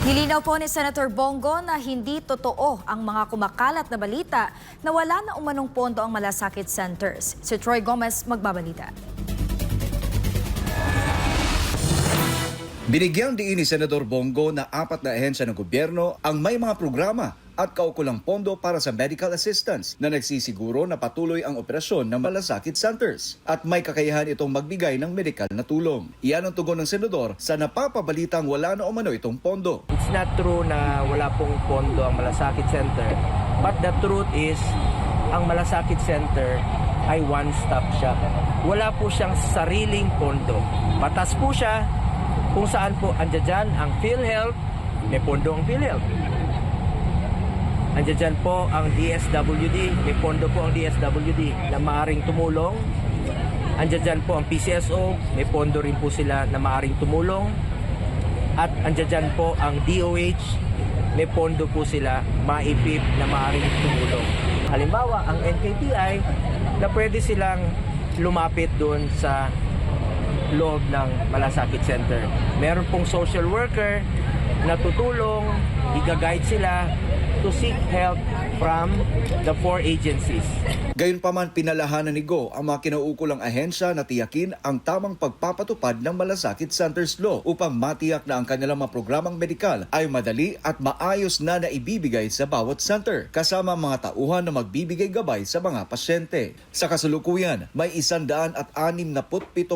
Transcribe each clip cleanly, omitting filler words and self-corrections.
Nilinaw po ni Senator Bongo na hindi totoo ang mga kumakalat na balita na wala na umanong pondo ang malasakit centers. Si Troy Gomez magbabalita. Binigyang diin ni Senador Bongo na 4 na ahensya ng gobyerno ang may mga programa at kaukulang pondo para sa medical assistance na nagsisiguro na patuloy ang operasyon ng malasakit centers at may kakayahan itong magbigay ng medikal na tulong. Iyan ang tugon ng senador sa napapabalitang wala na umano itong pondo. It's not true na wala pong pondo ang malasakit center, but the truth is ang malasakit center ay one-stop shop. Wala po siyang sariling pondo. Batas po siya kung saan po andyan dyan ang PhilHealth, may pondo ang PhilHealth. Andyan dyan po ang DSWD, may pondo po ang DSWD na maaaring tumulong. Andyan dyan po ang PCSO, may pondo rin po sila na maaaring tumulong. At andyan dyan po ang DOH, may pondo po sila maipip na maaaring tumulong. Halimbawa, ang NKTI na pwede silang lumapit doon sa loob ng malasakit center. Meron pong social worker na tutulong, i-guide sila to seek help from the 4 agencies. Gayunpaman pinalahanan ni Go ang mga kinauukulang ahensya na tiyakin ang tamang pagpapatupad ng Malasakit Centers Law upang matiyak na ang kanilang mga programang medikal ay madali at maayos na naibibigay sa bawat center kasama mga tauhan na magbibigay gabay sa mga pasyente. Sa kasalukuyan, may 167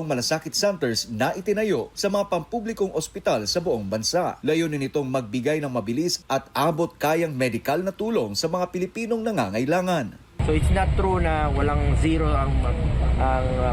malasakit centers na itinayo sa mga pampublikong ospital sa buong bansa. Layunin nitong magbigay ng mabilis at abot kayang medikal na tulong sa mga Pilipinong nangangailangan. So it's not true na walang zero ang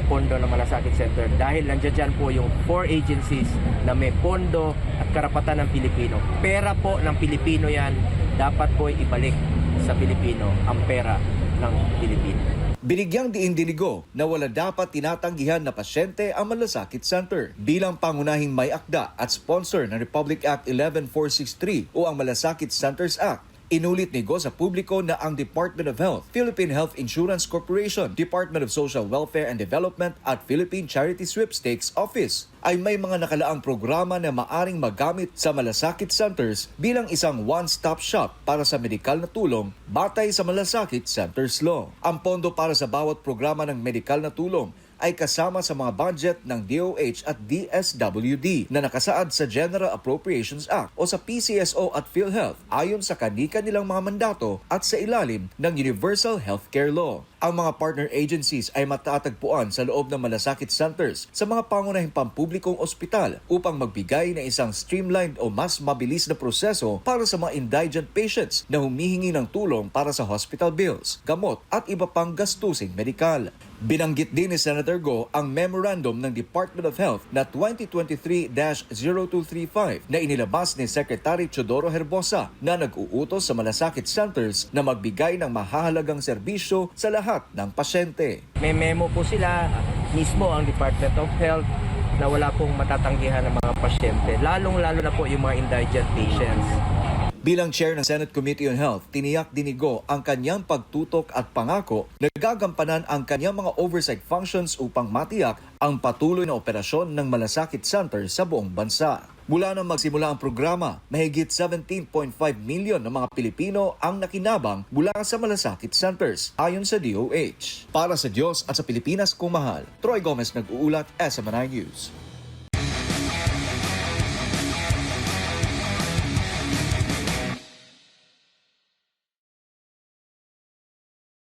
pondo ng malasakit center dahil nandiyan dyan po yung 4 agencies na may pondo at karapatan ng Pilipino. Pera po ng Pilipino yan, dapat po ibalik sa Pilipino ang pera ng Pilipino. Binigyang diin din ni Go na wala dapat tinatanggihan na pasyente ang Malasakit Center. Bilang pangunahing may akda at sponsor ng Republic Act 11463 o ang Malasakit Centers Act, inulit ni Go sa publiko na ang Department of Health, Philippine Health Insurance Corporation, Department of Social Welfare and Development at Philippine Charity Sweepstakes Office ay may mga nakalaang programa na maaring magamit sa malasakit centers bilang isang one-stop shop para sa medikal na tulong batay sa Malasakit Centers Law. Ang pondo para sa bawat programa ng medikal na tulong ay kasama sa mga budget ng DOH at DSWD na nakasaad sa General Appropriations Act o sa PCSO at PhilHealth ayon sa kani-kanilang mga mandato at sa ilalim ng Universal Healthcare Law. Ang mga partner agencies ay matatagpuan sa loob ng malasakit centers sa mga pangunahing pampublikong ospital upang magbigay ng isang streamlined o mas mabilis na proseso para sa mga indigent patients na humihingi ng tulong para sa hospital bills, gamot at iba pang gastusing medikal. Binanggit din ni Senator Go ang memorandum ng Department of Health na 2023-0235 na inilabas ni Secretary Teodoro Herbosa na nag-uutos sa malasakit centers na magbigay ng mahahalagang serbisyo sa lahat ng pasyente. May memo po sila mismo ang Department of Health na wala pong matatanggihan ng mga pasyente, lalong-lalo na po yung mga indigent patients. Bilang chair ng Senate Committee on Health, tiniyak din ni Go ang kanyang pagtutok at pangako na gagampanan ang kanyang mga oversight functions upang matiyak ang patuloy na operasyon ng malasakit center sa buong bansa. Mula nang magsimula ang programa, mahigit 17.5 million ng mga Pilipino ang nakinabang mula sa malasakit centers ayon sa DOH. Para sa Diyos at sa Pilipinas kung mahal, Troy Gomez nag-uulat, SMNI News.